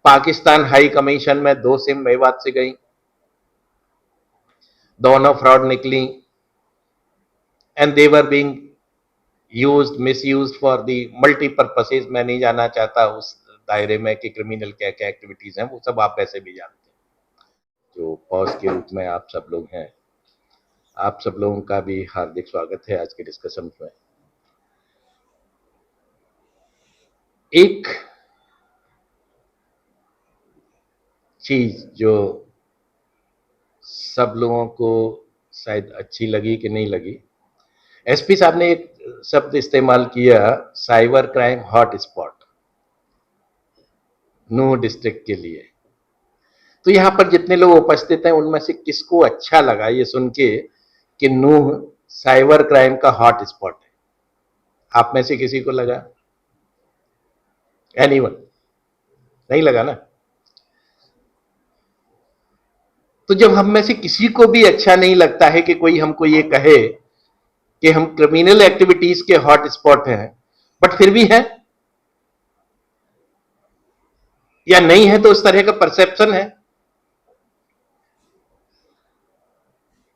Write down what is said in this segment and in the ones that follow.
Pakistan high commission में 2 SIM Mewat से गई, दोनों फ्रॉड निकली and they were being used misused for the multipurposes. मैं नहीं जाना चाहता उस दायरे में कि क्रिमिनल क्या क्या एक्टिविटीज हैं, वो सब आप वैसे भी जानते हैं। जो पॉज के रूप में आप सब लोग हैं, आप सब लोगों का भी हार्दिक स्वागत है आज के डिस्कशन में। एक चीज जो सब लोगों को शायद अच्छी लगी कि नहीं लगी, एसपी साहब ने एक शब्द इस्तेमाल किया, साइबर क्राइम हॉट स्पॉट नूह डिस्ट्रिक्ट के लिए। तो यहां पर जितने लोग उपस्थित हैं उनमें से किसको अच्छा लगा ये सुन के कि नूह साइबर क्राइम का हॉट स्पॉट है? आप में से किसी को लगा? एनीवन? नहीं लगा ना? तो जब हम में से किसी को भी अच्छा नहीं लगता है कि कोई हमको ये कहे कि हम क्रिमिनल एक्टिविटीज के हॉट स्पॉट हैं, बट फिर भी है या नहीं है, तो उस तरह का परसेप्शन है।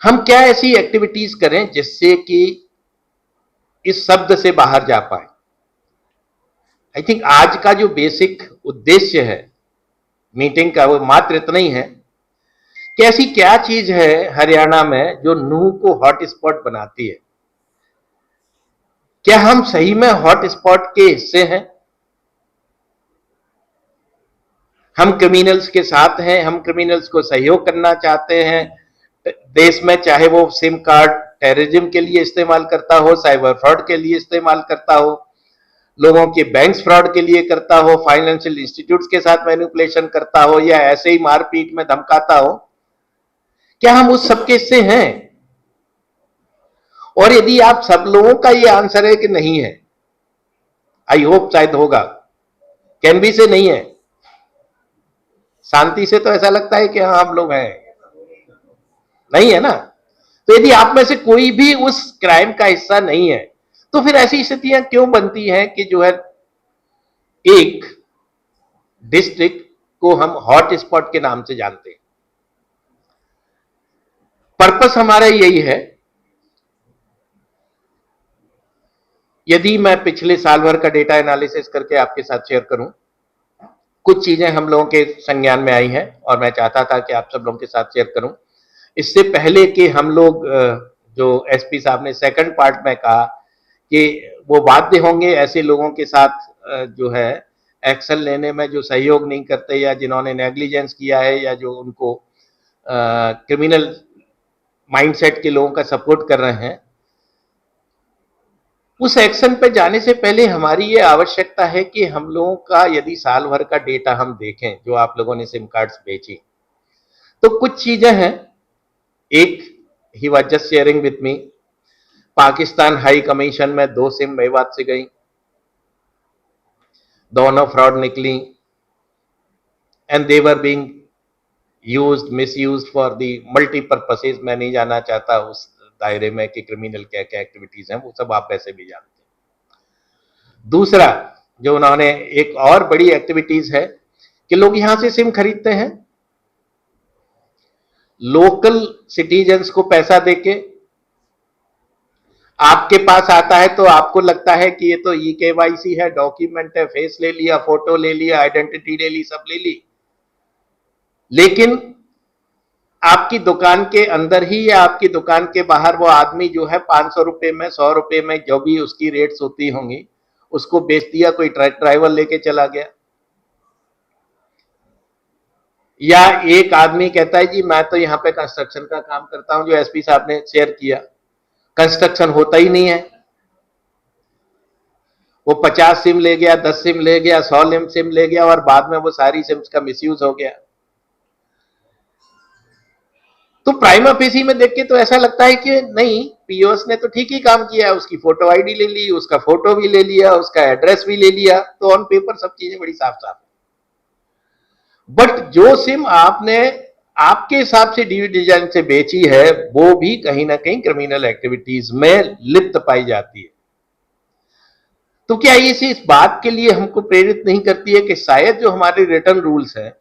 हम क्या ऐसी एक्टिविटीज करें जिससे कि इस शब्द से बाहर जा पाए? आई थिंक आज का जो बेसिक उद्देश्य है मीटिंग का वो मात्र इतना ही है कि ऐसी क्या चीज है हरियाणा में जो नूह को हॉट स्पॉट बनाती है। क्या हम सही में हॉट स्पॉट के हिस्से हैं? हम क्रिमिनल्स के साथ हैं, हम क्रिमिनल्स को सहयोग करना चाहते हैं देश में, चाहे वो सिम कार्ड टेररिज्म के लिए इस्तेमाल करता हो, साइबर फ्रॉड के लिए इस्तेमाल करता हो, लोगों के बैंक्स फ्रॉड के लिए करता हो, फाइनेंशियल इंस्टीट्यूट्स के साथ मैनिपुलेशन करता हो, या ऐसे ही मारपीट में धमकाता हो। क्या हम उस सबके हिस्से हैं? और यदि आप सब लोगों का ये आंसर है कि नहीं है, आई होप शायद होगा, कैन बी से नहीं है, शांति से तो ऐसा लगता है कि हाँ हम लोग हैं, नहीं है ना? तो यदि आप में से कोई भी उस क्राइम का हिस्सा नहीं है, तो फिर ऐसी स्थितियां क्यों बनती हैं कि जो है एक डिस्ट्रिक्ट को हम हॉट स्पॉट के नाम से जानते हैं? पर्पस हमारा यही है। यदि मैं पिछले साल भर का डेटा एनालिसिस करके आपके साथ शेयर करूं, कुछ चीजें हम लोगों के संज्ञान में आई हैं और मैं चाहता था कि आप सब लोगों के साथ शेयर करूं। इससे पहले कि हम लोग जो एसपी साहब ने सेकंड पार्ट में कहा कि वो बाध्य होंगे ऐसे लोगों के साथ जो है एक्शन लेने में जो सहयोग नहीं करते या जिन्होंने नेग्लिजेंस किया है या जो उनको क्रिमिनल माइंडसेट के लोगों का सपोर्ट कर रहे हैं, उस एक्शन पे जाने से पहले हमारी ये आवश्यकता है कि हम लोगों का यदि साल भर का डेटा हम देखें जो आप लोगों ने सिम कार्ड्स बेची, तो कुछ चीजें हैं। एक, he was just sharing with me, Pakistan high commission में 2 सिम मेवात से गई, दोनों फ्रॉड निकली and they were being used misused for the multipurposes. मैं नहीं जाना चाहता उस दायरे में कि क्रिमिनल क्या क्या एक्टिविटीज हैं, वो सब आप वैसे भी जानते हैं। दूसरा, जो उन्होंने एक और बड़ी एक्टिविटीज है कि लोग यहां से सिम खरीदते हैं लोकल सिटीजन्स को पैसा देके, आपके पास आता है तो आपको लगता है कि ये तो ई-केवाईसी है, डॉक्यूमेंट है, फेस ले लिया, फोटो ले लिया, आइडेंटिटी ले ली, सब ले ली, लेकिन आपकी दुकान के अंदर ही या आपकी दुकान के बाहर वो आदमी जो है 500 रुपए में, 100 रुपए में, जो भी उसकी रेट्स होती होंगी, उसको बेच दिया, कोई ट्रक ड्राइवर लेके चला गया। या एक आदमी कहता है जी मैं तो यहाँ पे कंस्ट्रक्शन का काम करता हूं, जो एसपी साहब ने शेयर किया, कंस्ट्रक्शन होता ही नहीं है, वो 50 सिम ले गया, 10 सिम ले गया, 100 सिम ले गया और बाद में वो सारी सिम्स का मिसयूज हो गया। तो प्राइमा फेसी में देख के तो ऐसा लगता है कि नहीं, पीओएस ने तो ठीक ही काम किया है, उसकी फोटो आईडी ले ली, उसका फोटो भी ले लिया, उसका एड्रेस भी ले लिया, तो ऑन पेपर सब चीजें बड़ी साफ साफ है। बट जो सिम आपने आपके हिसाब से ड्यू डिजाइन से बेची है, वो भी कहीं ना कहीं क्रिमिनल एक्टिविटीज में लिप्त पाई जाती है। तो क्या ये इस बात के लिए हमको प्रेरित नहीं करती है कि शायद जो हमारे रिटर्न रूल्स हैं,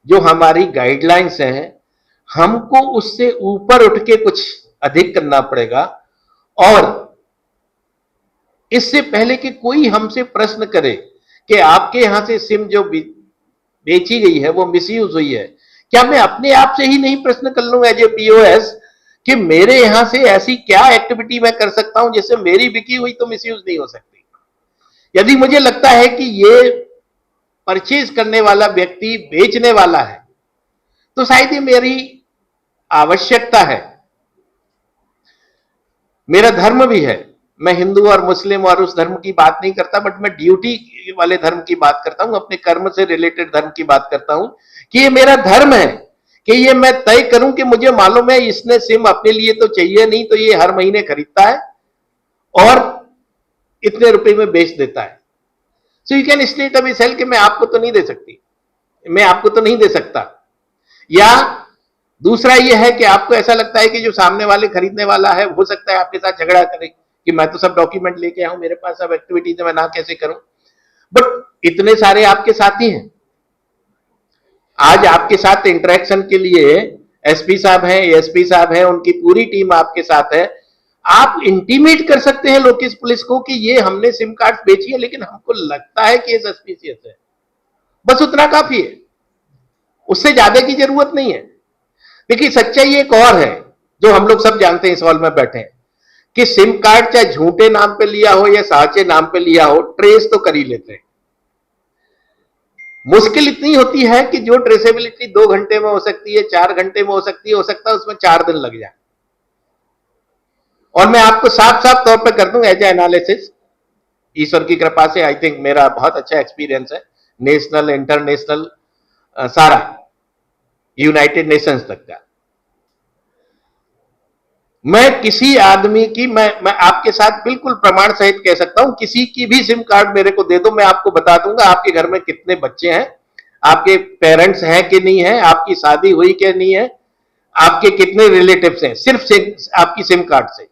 जो हमारी गाइडलाइंस हैं, हमको उससे ऊपर उठ के कुछ अधिक करना पड़ेगा, और इससे पहले कि कोई हमसे प्रश्न करे कि आपके यहां से सिम जो बेची गई है वो मिसयूज हुई है, क्या मैं अपने आप से ही नहीं प्रश्न कर लूं एज ए पीओएस कि मेरे यहां से ऐसी क्या एक्टिविटी मैं कर सकता हूं जिससे मेरी बिकी हुई तो मिसयूज नहीं हो सकती। यदि मुझे लगता है कि ये परचेज करने वाला व्यक्ति बेचने वाला है, तो शायद ये मेरी आवश्यकता है, मेरा धर्म भी है। मैं हिंदू और मुस्लिम और उस धर्म की बात नहीं करता, बट मैं ड्यूटी वाले धर्म की बात करता हूं, अपने कर्म से रिलेटेड धर्म की बात करता हूं कि ये मेरा धर्म है कि ये मैं तय करूं कि मुझे मालूम है इसने सिम अपने लिए तो चाहिए नहीं, तो ये हर महीने खरीदता है और इतने रुपए में बेच देता है। So you can state a sale कि मैं आपको तो नहीं दे सकती, मैं आपको तो नहीं दे सकता। या दूसरा यह है कि आपको ऐसा लगता है कि जो सामने वाले खरीदने वाला है हो सकता है आपके साथ झगड़ा करे कि मैं तो सब डॉक्यूमेंट लेके आऊं, मेरे पास सब एक्टिविटीज मैं ना कैसे करूं। बट इतने सारे आपके साथी हैं, आज आपके साथ इंटरेक्शन के लिए एसपी साहब हैं, एसपी साहब हैं, उनकी पूरी टीम आपके साथ है। आप इंटीमेट कर सकते हैं लोकेश पुलिस को कि ये हमने सिम कार्ड बेची है लेकिन हमको लगता है कि ये सस्पिशियस है, बस उतना काफी है, उससे ज्यादा की जरूरत नहीं है। देखिए सच्चाई एक और है जो हम लोग सब जानते हैं इस हॉल में बैठे हैं कि सिम कार्ड चाहे झूठे नाम पे लिया हो या साचे नाम पे लिया हो, ट्रेस तो कर ही लेते हैं। मुश्किल इतनी होती है कि जो ट्रेसेबिलिटी 2 घंटे में हो सकती है, 4 घंटे में हो सकती है, हो सकता है उसमें 4 दिन लग जाए। और मैं आपको साफ साफ तौर पे कर दूं एज ए एनालिसिस, ईश्वर की कृपा से आई थिंक मेरा बहुत अच्छा एक्सपीरियंस है, नेशनल इंटरनेशनल सारा यूनाइटेड नेशंस तक का। मैं किसी आदमी की मैं आपके साथ बिल्कुल प्रमाण सहित कह सकता हूं, किसी की भी सिम कार्ड मेरे को दे दो, मैं आपको बता दूंगा आपके घर में कितने बच्चे हैं, आपके पेरेंट्स हैं कि नहीं है, आपकी शादी हुई कि नहीं है, आपके कितने रिलेटिव्स हैं, सिर्फ आपकी सिम कार्ड से।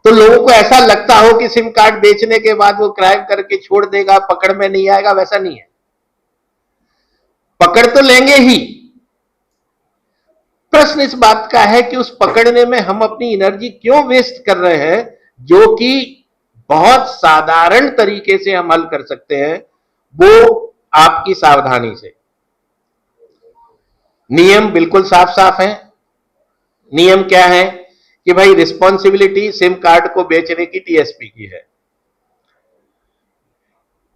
तो लोगों को ऐसा लगता हो कि सिम कार्ड बेचने के बाद वो क्राइम करके छोड़ देगा, पकड़ में नहीं आएगा, वैसा नहीं है, पकड़ तो लेंगे ही। प्रश्न इस बात का है कि उस पकड़ने में हम अपनी एनर्जी क्यों वेस्ट कर रहे हैं, जो कि बहुत साधारण तरीके से हम हल कर सकते हैं, वो आपकी सावधानी से। नियम बिल्कुल साफ साफ है। नियम क्या है कि भाई रिस्पॉन्सिबिलिटी सिम कार्ड को बेचने की टीएसपी की है।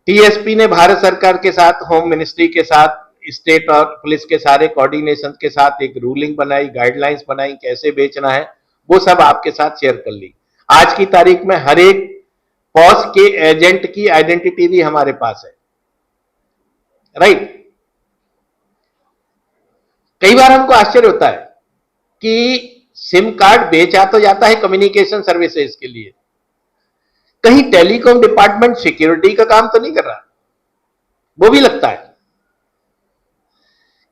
टीएसपी ने भारत सरकार के साथ, होम मिनिस्ट्री के साथ, स्टेट और पुलिस के सारे कोऑर्डिनेशन के साथ एक रूलिंग बनाई, गाइडलाइंस बनाई, कैसे बेचना है, वो सब आपके साथ शेयर कर ली। आज की तारीख में हर एक पॉस के एजेंट की आइडेंटिटी भी हमारे पास है, राइट। कई बार हमको आश्चर्य होता है कि सिम कार्ड बेचा तो जाता है कम्युनिकेशन सर्विसेज के लिए, कहीं टेलीकॉम डिपार्टमेंट सिक्योरिटी का काम तो नहीं कर रहा। वो भी लगता है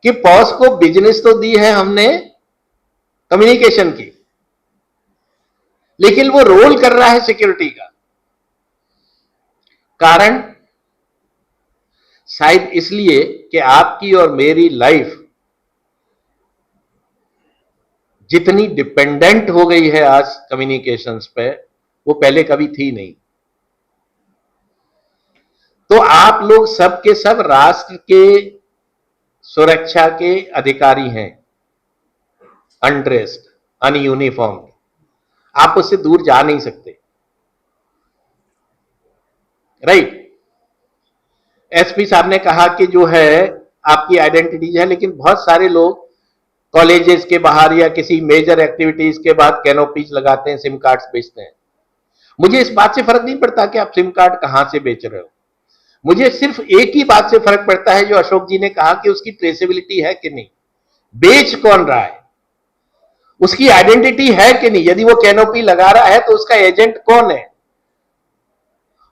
कि पॉस को बिजनेस तो दी है हमने कम्युनिकेशन की, लेकिन वो रोल कर रहा है सिक्योरिटी का। कारण शायद इसलिए कि आपकी और मेरी लाइफ जितनी डिपेंडेंट हो गई है आज कम्युनिकेशंस पे, वो पहले कभी थी नहीं। तो आप लोग सब के सब राष्ट्र के सुरक्षा के अधिकारी हैं, अनड्रेस्ड, अनयूनिफॉर्म, आप उससे दूर जा नहीं सकते, राइट। एसपी साहब ने कहा कि जो है आपकी आइडेंटिटी है, लेकिन बहुत सारे लोग कॉलेजेस के बाहर या किसी मेजर एक्टिविटीज के बाद कैनोपीज लगाते हैं, सिम कार्ड्स बेचते हैं। मुझे इस बात से फर्क नहीं पड़ता कि आप सिम कार्ड कहां से बेच रहे हो, मुझे सिर्फ एक ही बात से फर्क पड़ता है जो अशोक जी ने कहा कि उसकी ट्रेसेबिलिटी है कि नहीं, बेच कौन रहा है, उसकी आइडेंटिटी है कि नहीं। यदि वो कैनोपी लगा रहा है तो उसका एजेंट कौन है,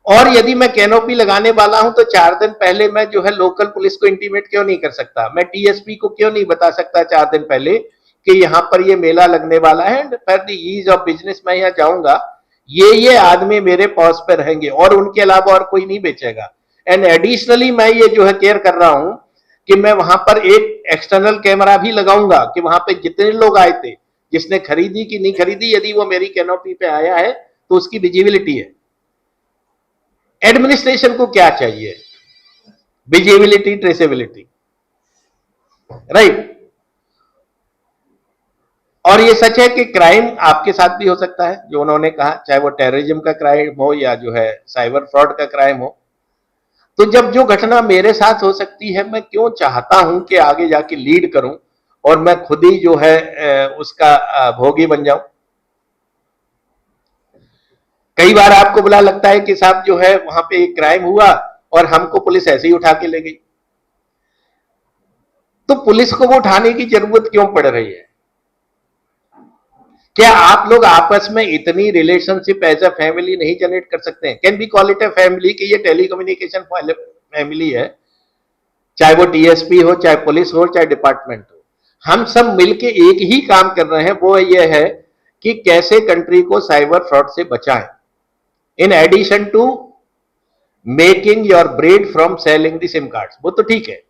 और यदि मैं कैनोपी लगाने वाला हूं तो 4 दिन पहले मैं जो है लोकल पुलिस को इंटीमेट क्यों नहीं कर सकता, मैं टीएसपी को क्यों नहीं बता सकता 4 दिन पहले कि यहां पर ये मेला लगने वाला है, and for the ease of business मैं यहां जाऊंगा, ये आदमी मेरे पॉज पे रहेंगे और उनके अलावा और कोई नहीं बेचेगा। एंड एडिशनली मैं ये जो है केयर कर रहा हूं कि मैं वहां पर एक एक्सटर्नल कैमरा भी लगाऊंगा कि वहां पे जितने लोग आए थे, जिसने खरीदी कि नहीं खरीदी, यदि वो मेरी कैनोपी पे आया है तो उसकी विजिबिलिटी है। एडमिनिस्ट्रेशन को क्या चाहिए? Visibility, traceability, right. और ये सच है कि क्राइम आपके साथ भी हो सकता है, जो उन्होंने कहा, चाहे वो टेररिज्म का क्राइम हो या जो है साइबर फ्रॉड का क्राइम हो। तो जब जो घटना मेरे साथ हो सकती है, मैं क्यों चाहता हूं कि आगे जाके लीड करूं और मैं खुद ही जो है उसका भोगी बन जाऊं। कई बार आपको बुरा लगता है कि साहब जो है वहां पे एक क्राइम हुआ और हमको पुलिस ऐसे ही उठा के ले गई, तो पुलिस को वो उठाने की जरूरत क्यों पड़ रही है? क्या आप लोग आपस में इतनी रिलेशनशिप एज अ फैमिली नहीं जनरेट कर सकते हैं? Can be call it a family कि ये टेलीकम्युनिकेशन फैमिली है, चाहे वो टीएसपी हो, चाहे पुलिस हो, चाहे डिपार्टमेंट हो, हम सब मिलके एक ही काम कर रहे हैं। वो ये है कि कैसे कंट्री को साइबर फ्रॉड से बचाएं, in addition to making your bread from selling the SIM cards. वो तो ठीक है,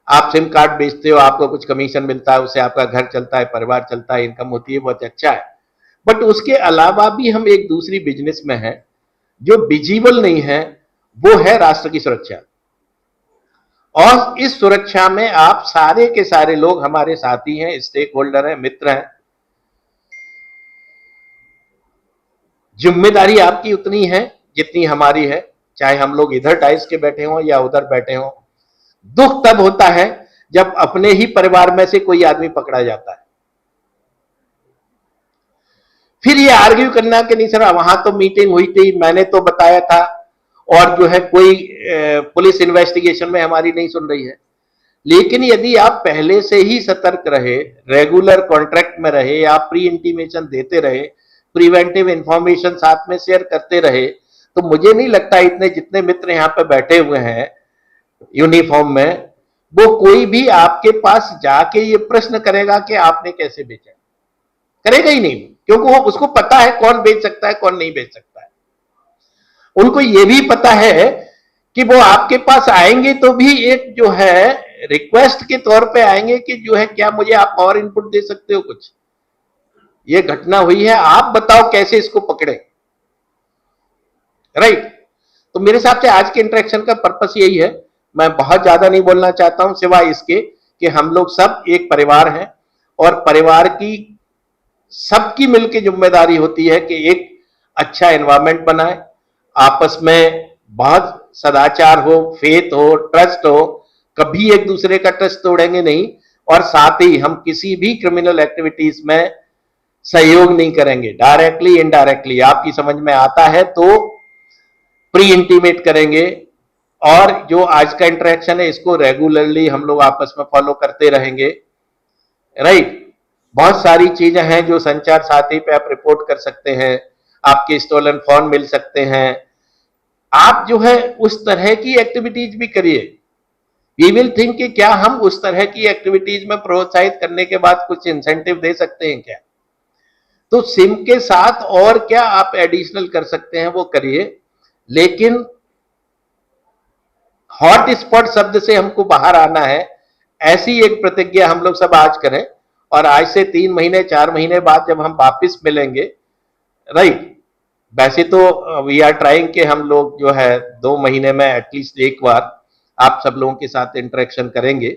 आप सिम कार्ड बेचते हो, आपको कुछ कमीशन मिलता है, उससे आपका घर चलता है, परिवार चलता है, इनकम होती है, बहुत अच्छा है। बट उसके अलावा भी हम एक दूसरी बिजनेस में हैं जो विजिबल नहीं है, वो है राष्ट्र की सुरक्षा। और इस सुरक्षा में आप सारे के सारे लोग हमारे साथी हैं, स्टेक होल्डर हैं, मित्र हैं। जिम्मेदारी आपकी उतनी है जितनी हमारी है, चाहे हम लोग इधर डाइस के बैठे हों या उधर बैठे हों। दुख तब होता है जब अपने ही परिवार में से कोई आदमी पकड़ा जाता है। फिर ये आर्ग्यू करना कि नहीं सर वहां तो मीटिंग हुई थी, मैंने तो बताया था, और जो है कोई पुलिस इन्वेस्टिगेशन में हमारी नहीं सुन रही है। लेकिन यदि आप पहले से ही सतर्क रहे, रेगुलर कॉन्ट्रैक्ट में रहे, आप प्री इंटीमेशन देते रहे, प्रिवेंटिव इंफॉर्मेशन साथ में शेयर करते रहे, तो मुझे नहीं लगता इतने जितने मित्र यहाँ पे बैठे हुए हैं यूनिफॉर्म में, वो कोई भी आपके पास जाके ये प्रश्न करेगा कि आपने कैसे बेचा। करेगा ही नहीं, क्योंकि वो उसको पता है कौन बेच सकता है, कौन नहीं बेच सकता है। उनको ये भी पता है कि वो आपके पास आएंगे तो भी एक जो है रिक्वेस्ट के तौर पे आएंगे कि जो है क्या मुझे आप और इनपुट दे सकते हो, कुछ ये घटना हुई है, आप बताओ कैसे इसको पकड़े, राइट। तो मेरे हिसाब से आज के इंटरेक्शन का पर्पस यही है। मैं बहुत ज्यादा नहीं बोलना चाहता हूं, सिवाय इसके कि हम लोग सब एक परिवार हैं और परिवार की सबकी मिलकर जिम्मेदारी होती है कि एक अच्छा एनवायरमेंट बनाए, आपस में बहुत सदाचार हो, फेथ हो, ट्रस्ट हो, कभी एक दूसरे का ट्रस्ट तोड़ेंगे नहीं, और साथ ही हम किसी भी क्रिमिनल एक्टिविटीज में सहयोग नहीं करेंगे, डायरेक्टली इनडायरेक्टली। आपकी समझ में आता है तो प्री इंटीमेट करेंगे, और जो आज का इंटरेक्शन है इसको रेगुलरली हम लोग आपस में फॉलो करते रहेंगे, राइट। बहुत सारी चीजें हैं जो संचार साथी पे आप रिपोर्ट कर सकते हैं, आपके स्टोलन फोन मिल सकते हैं, आप जो है उस तरह की एक्टिविटीज भी करिए। वी विल थिंक कि क्या हम उस तरह की एक्टिविटीज में प्रोत्साहित करने के बाद कुछ इंसेंटिव दे सकते हैं क्या। तो सिम के साथ और क्या आप एडिशनल कर सकते हैं वो करिए, लेकिन हॉट स्पॉट शब्द से हमको बाहर आना है, ऐसी एक प्रतिज्ञा हम लोग सब आज करें। और आज से 3 महीने 4 महीने बाद जब हम वापिस मिलेंगे, राइट, वैसे तो वी आर ट्राइंग कि हम लोग जो है 2 महीने में एटलीस्ट एक बार आप सब लोगों के साथ इंटरेक्शन करेंगे,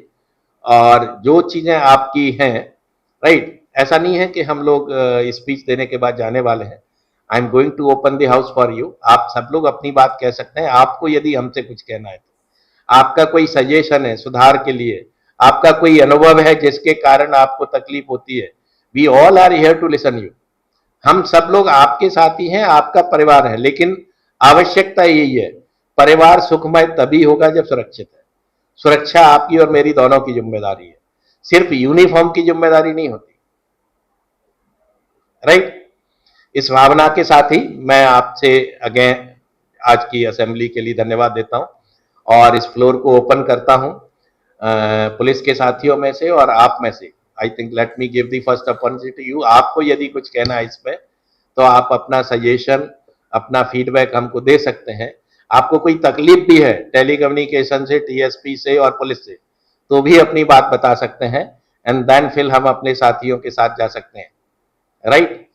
और जो चीजें आपकी हैं, राइट, ऐसा नहीं है कि हम लोग स्पीच देने के बाद जाने वाले हैं। I am going to open the house for you. आप सब लोग अपनी बात कह सकते हैं, आपको यदि हमसे कुछ कहना है तो, आपका कोई सजेशन है सुधार के लिए, आपका कोई अनुभव है जिसके कारण आपको तकलीफ होती है, we all are here to listen you. हम सब लोग आपके साथी हैं, आपका परिवार है, लेकिन आवश्यकता यही है, परिवार सुखमय तभी होगा जब सुरक्षित है। सुरक्षा आपकी और मेरी दोनों की जिम्मेदारी है, सिर्फ यूनिफॉर्म की जिम्मेदारी नहीं होती, राइट। इस भावना के साथ ही मैं आपसे अगेन आज की असेंबली के लिए धन्यवाद देता हूं और इस फ्लोर को ओपन करता हूं पुलिस के साथियों में से और आप में से। I think let me give the first opportunity you. आपको यदि कुछ कहना है इसमें तो आप अपना सजेशन, अपना फीडबैक हमको दे सकते हैं। आपको कोई तकलीफ भी है टेली कम्युनिकेशन से, टीएसपी से और पुलिस से, तो भी अपनी बात बता सकते हैं, एंड देन फिर हम अपने साथियों के साथ जा सकते हैं, right?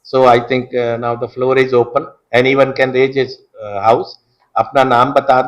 So I think now the floor is open, anyone can raise his house, अपना नाम बता दें।